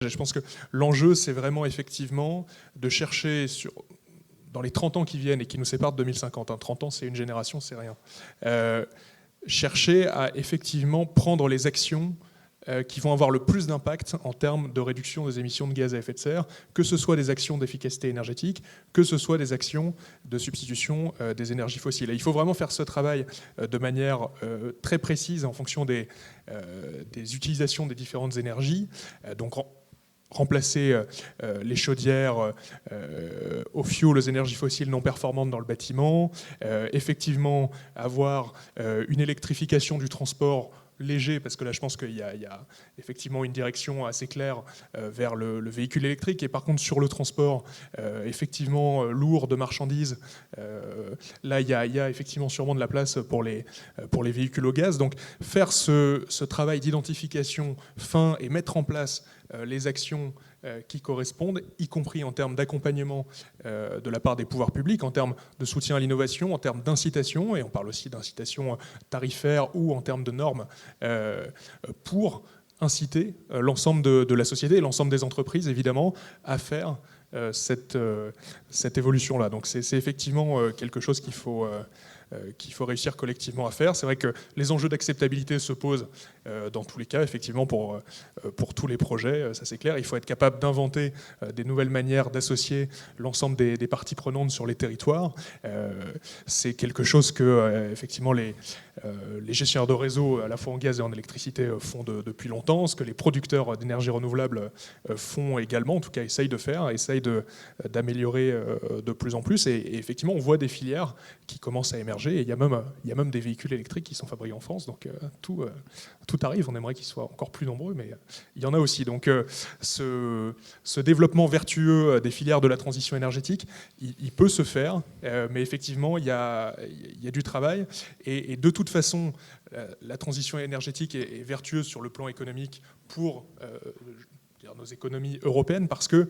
Je pense que l'enjeu, c'est vraiment effectivement de chercher dans les 30 ans qui viennent et qui nous séparent de 2050, 30 ans c'est une génération, c'est rien, chercher à effectivement prendre les actions qui vont avoir le plus d'impact en termes de réduction des émissions de gaz à effet de serre, que ce soit des actions d'efficacité énergétique, que ce soit des actions de substitution des énergies fossiles. Et il faut vraiment faire ce travail de manière très précise en fonction des utilisations des différentes énergies. Donc remplacer les chaudières au fioul, aux énergies fossiles non performantes dans le bâtiment, effectivement avoir une électrification du transport léger, parce que là je pense qu'il y a effectivement une direction assez claire vers le véhicule électrique, et par contre sur le transport effectivement lourd de marchandises, là il y a effectivement sûrement de la place pour les véhicules au gaz. Donc faire ce travail d'identification fin et mettre en place les actions qui correspondent, y compris en termes d'accompagnement de la part des pouvoirs publics, en termes de soutien à l'innovation, en termes d'incitation, et on parle aussi d'incitation tarifaire ou en termes de normes, pour inciter l'ensemble de la société et l'ensemble des entreprises, évidemment, à faire cette évolution-là. Donc c'est effectivement quelque chose qu'il faut réussir collectivement à faire. C'est vrai que les enjeux d'acceptabilité se posent dans tous les cas, effectivement, pour tous les projets, ça c'est clair. Il faut être capable d'inventer des nouvelles manières d'associer l'ensemble des parties prenantes sur les territoires. C'est quelque chose que, effectivement, les gestionnaires de réseau, à la fois en gaz et en électricité, font depuis longtemps, ce que les producteurs d'énergie renouvelable font également, en tout cas essayent de faire, essayent d'améliorer de plus en plus. Et effectivement, on voit des filières qui commencent à émerger. Et il y a même des véhicules électriques qui sont fabriqués en France, donc tout arrive. On aimerait qu'ils soient encore plus nombreux, mais il y en a aussi. Donc ce développement vertueux des filières de la transition énergétique, il peut se faire, mais effectivement, il y a du travail. Et de toute façon, la transition énergétique est vertueuse sur le plan économique pour nos économies européennes, parce que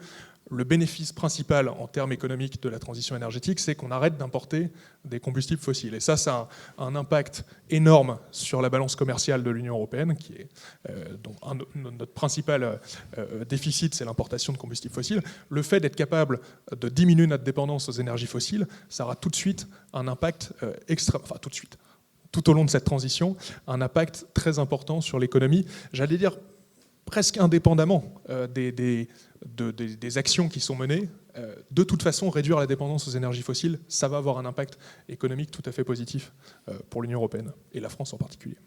le bénéfice principal en termes économiques de la transition énergétique, c'est qu'on arrête d'importer des combustibles fossiles. Et ça a un impact énorme sur la balance commerciale de l'Union européenne, qui est dont notre principal déficit, c'est l'importation de combustibles fossiles. Le fait d'être capable de diminuer notre dépendance aux énergies fossiles, ça aura tout de suite un impact tout au long de cette transition, un impact très important sur l'économie. J'allais dire presque indépendamment des actions qui sont menées. De toute façon, réduire la dépendance aux énergies fossiles, ça va avoir un impact économique tout à fait positif pour l'Union européenne, et la France en particulier.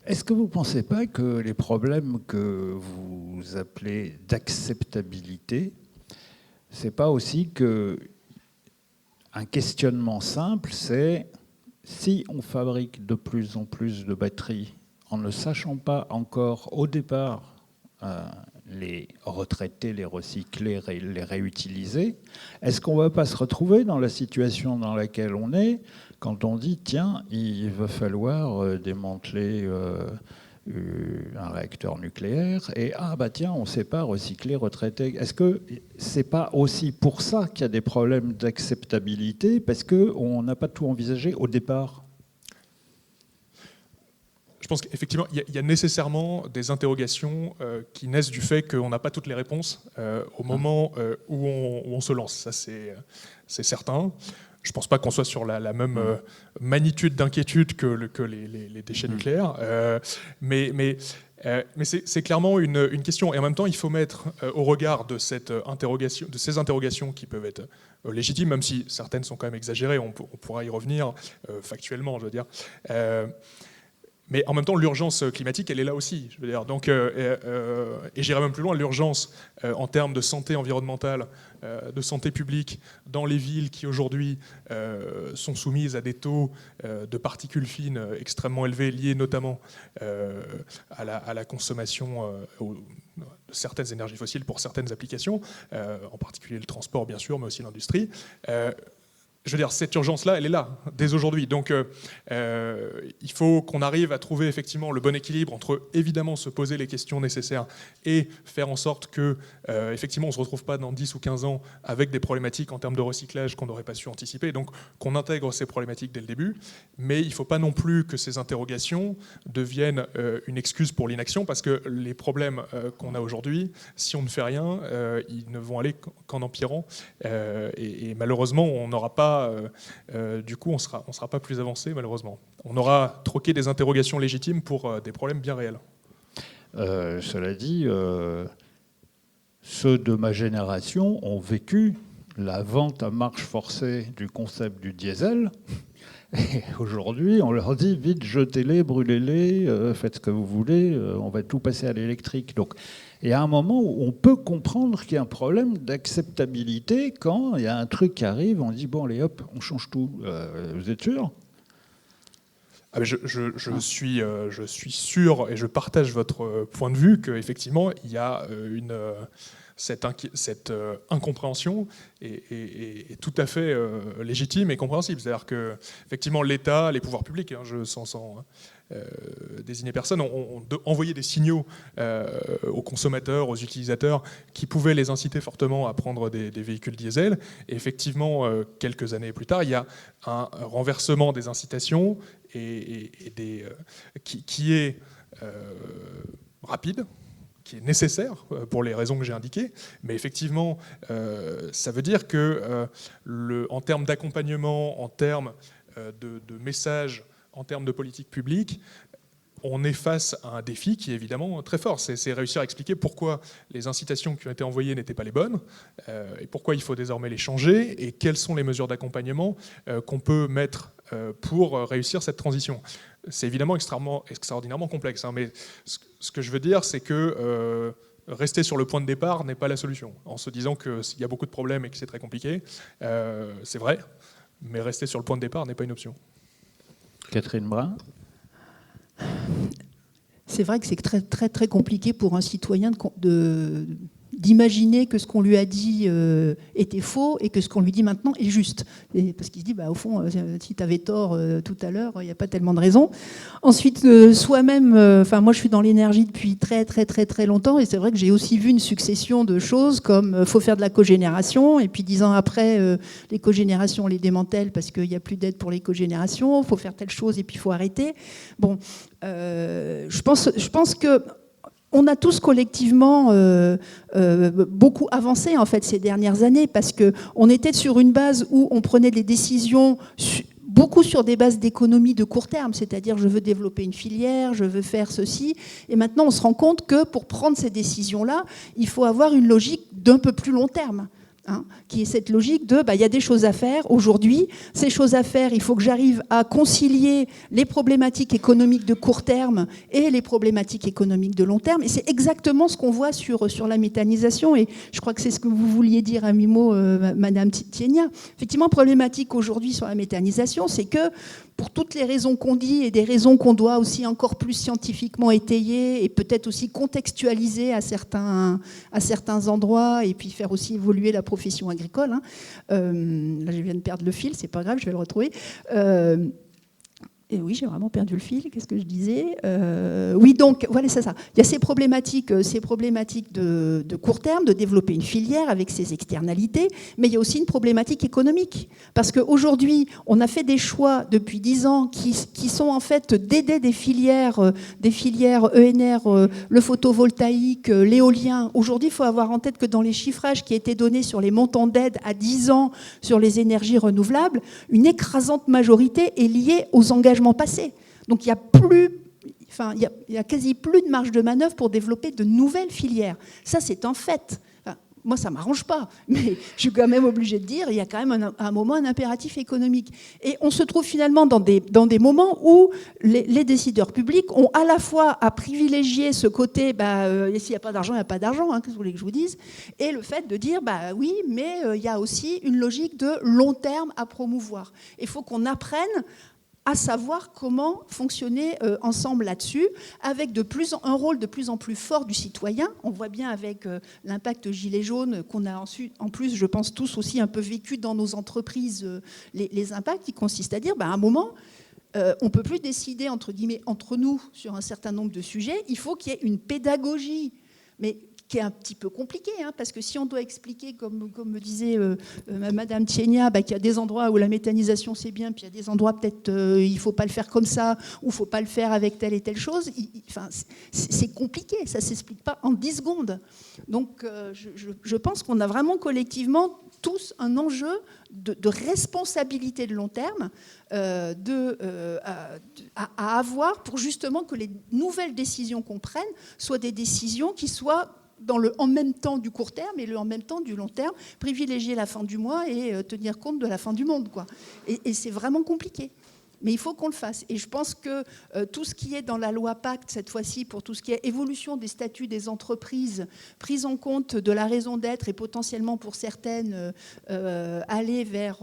Est-ce que vous ne pensez pas que les problèmes que vous appelez d'acceptabilité, c'est pas aussi que un questionnement simple, c'est si on fabrique de plus en plus de batteries en ne sachant pas encore au départ les retraiter, les recycler, les réutiliser, est-ce qu'on ne va pas se retrouver dans la situation dans laquelle on est quand on dit tiens, il va falloir démanteler un réacteur nucléaire et tiens, on ne sait pas recycler, retraiter. Est-ce que c'est pas aussi pour ça qu'il y a des problèmes d'acceptabilité, parce qu'on n'a pas tout envisagé au départ? Je pense qu'effectivement, il y a nécessairement des interrogations qui naissent du fait qu'on n'a pas toutes les réponses au moment où on se lance. Ça, c'est certain. Je ne pense pas qu'on soit sur la même magnitude d'inquiétude que les déchets nucléaires. Mais c'est clairement une question. Et en même temps, il faut mettre au regard de ces interrogations qui peuvent être légitimes, même si certaines sont quand même exagérées, on pourra y revenir factuellement, je veux dire. Mais en même temps, l'urgence climatique, elle est là aussi. Je veux dire. Donc, et j'irai même plus loin, l'urgence en termes de santé environnementale, de santé publique, dans les villes qui aujourd'hui sont soumises à des taux de particules fines extrêmement élevés, liés notamment à la consommation de certaines énergies fossiles pour certaines applications, en particulier le transport bien sûr, mais aussi l'industrie. je veux dire, cette urgence-là, elle est là, dès aujourd'hui. Donc, il faut qu'on arrive à trouver effectivement le bon équilibre entre, évidemment, se poser les questions nécessaires et faire en sorte que, effectivement, on ne se retrouve pas dans 10 ou 15 ans avec des problématiques en termes de recyclage qu'on n'aurait pas su anticiper. Donc, qu'on intègre ces problématiques dès le début. Mais il ne faut pas non plus que ces interrogations deviennent une excuse pour l'inaction, parce que les problèmes qu'on a aujourd'hui, si on ne fait rien, ils ne vont aller qu'en empirant. Et malheureusement, on n'aura pas du coup, on sera pas plus avancé, malheureusement. On aura troqué des interrogations légitimes pour des problèmes bien réels. Cela dit, ceux de ma génération ont vécu la vente à marche forcée du concept du diesel. Et aujourd'hui, on leur dit vite, jetez-les, brûlez-les, faites ce que vous voulez, on va tout passer à l'électrique. Donc, il y a un moment où on peut comprendre qu'il y a un problème d'acceptabilité quand il y a un truc qui arrive, on dit bon, allez hop, on change tout. Vous êtes sûr ? Je suis sûr et je partage votre point de vue qu'effectivement, il y a cette incompréhension est tout à fait légitime et compréhensible. C'est-à-dire que effectivement, l'État, les pouvoirs publics, sans désigner personne, ont envoyé des signaux aux consommateurs, aux utilisateurs, qui pouvaient les inciter fortement à prendre des véhicules diesel. Et effectivement, quelques années plus tard, il y a un renversement des incitations qui est rapide, qui est nécessaire pour les raisons que j'ai indiquées, mais effectivement, ça veut dire que en termes d'accompagnement, en termes de messages, en termes de politique publique, on est face à un défi qui est évidemment très fort. C'est réussir à expliquer pourquoi les incitations qui ont été envoyées n'étaient pas les bonnes, et pourquoi il faut désormais les changer, et quelles sont les mesures d'accompagnement qu'on peut mettre pour réussir cette transition. C'est évidemment extraordinairement complexe, hein, mais ce que je veux dire, c'est que rester sur le point de départ n'est pas la solution. En se disant qu'il y a beaucoup de problèmes et que c'est très compliqué, c'est vrai, mais rester sur le point de départ n'est pas une option. Catherine Brun ? C'est vrai que c'est très, très, très compliqué pour un citoyen d'imaginer que ce qu'on lui a dit était faux et que ce qu'on lui dit maintenant est juste. Parce qu'il se dit, au fond, si tu avais tort tout à l'heure, il n'y a pas tellement de raison. Ensuite, soi-même, moi je suis dans l'énergie depuis très très très très longtemps, et c'est vrai que j'ai aussi vu une succession de choses comme faut faire de la cogénération, et puis 10 ans après, les cogénérations on les démantèle parce qu'il n'y a plus d'aide pour les cogénérations, il faut faire telle chose et puis il faut arrêter. Bon, je pense que on a tous collectivement beaucoup avancé en fait ces dernières années, parce qu'on était sur une base où on prenait des décisions beaucoup sur des bases d'économie de court terme, c'est-à-dire je veux développer une filière, je veux faire ceci, et maintenant on se rend compte que pour prendre ces décisions-là, il faut avoir une logique d'un peu plus long terme. Qui est cette logique de il y a des choses à faire aujourd'hui, ces choses à faire, il faut que j'arrive à concilier les problématiques économiques de court terme et les problématiques économiques de long terme, et c'est exactement ce qu'on voit sur la méthanisation, et je crois que c'est ce que vous vouliez dire à mi-mot, Madame Tienia. Effectivement, problématique aujourd'hui sur la méthanisation, c'est que pour toutes les raisons qu'on dit et des raisons qu'on doit aussi encore plus scientifiquement étayer et peut-être aussi contextualiser à certains endroits, et puis faire aussi évoluer la profession agricole. Là, je viens de perdre le fil, c'est pas grave, je vais le retrouver. Et oui, j'ai vraiment perdu le fil. Qu'est-ce que je disais ? Oui, donc, voilà, c'est ça. Il y a ces problématiques de court terme, de développer une filière avec ses externalités, mais il y a aussi une problématique économique. Parce qu'aujourd'hui, on a fait des choix depuis 10 ans qui sont en fait d'aider des filières ENR, le photovoltaïque, l'éolien. Aujourd'hui, il faut avoir en tête que dans les chiffrages qui étaient donnés sur les montants d'aide à 10 ans sur les énergies renouvelables, une écrasante majorité est liée aux engagements passés. Donc il y a quasi plus de marge de manœuvre pour développer de nouvelles filières. Ça, c'est un fait. Moi, ça ne m'arrange pas, mais je suis quand même obligée de dire il y a quand même un moment un impératif économique. Et on se trouve finalement dans des moments où les décideurs publics ont à la fois à privilégier ce côté s'il n'y a pas d'argent, il n'y a pas d'argent, qu'est-ce que vous voulez que je vous dise, et le fait de dire oui, mais il y a aussi une logique de long terme à promouvoir. Il faut qu'on apprenne à savoir comment fonctionner ensemble là-dessus, avec un rôle de plus en plus fort du citoyen. On voit bien avec l'impact gilet jaune qu'on a ensuite, en plus, je pense tous aussi un peu vécu dans nos entreprises, les impacts qui consistent à dire, à un moment, on ne peut plus décider, entre guillemets, entre nous sur un certain nombre de sujets. Il faut qu'il y ait une pédagogie, mais qui est un petit peu compliqué, parce que si on doit expliquer, comme me disait Madame Tienia, qu'il y a des endroits où la méthanisation c'est bien, puis il y a des endroits peut-être il ne faut pas le faire comme ça, ou il ne faut pas le faire avec telle et telle chose, c'est compliqué, ça ne s'explique pas en 10 secondes. Donc je pense qu'on a vraiment collectivement tous un enjeu de responsabilité de long terme à avoir pour justement que les nouvelles décisions qu'on prenne soient des décisions qui soient dans le en même temps du court terme et le en même temps du long terme, privilégier la fin du mois et tenir compte de la fin du monde, quoi. Et c'est vraiment compliqué. Mais il faut qu'on le fasse. Et je pense que tout ce qui est dans la loi Pacte, cette fois-ci, pour tout ce qui est évolution des statuts des entreprises, prise en compte de la raison d'être et potentiellement pour certaines aller vers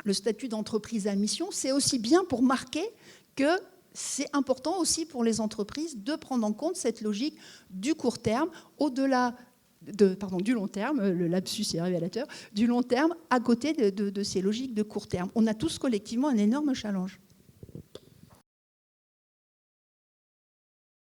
le statut d'entreprise à mission, c'est aussi bien pour marquer que c'est important aussi pour les entreprises de prendre en compte cette logique du court terme, au-delà du long terme, le lapsus est révélateur, du long terme à côté de ces logiques de court terme. On a tous collectivement un énorme challenge.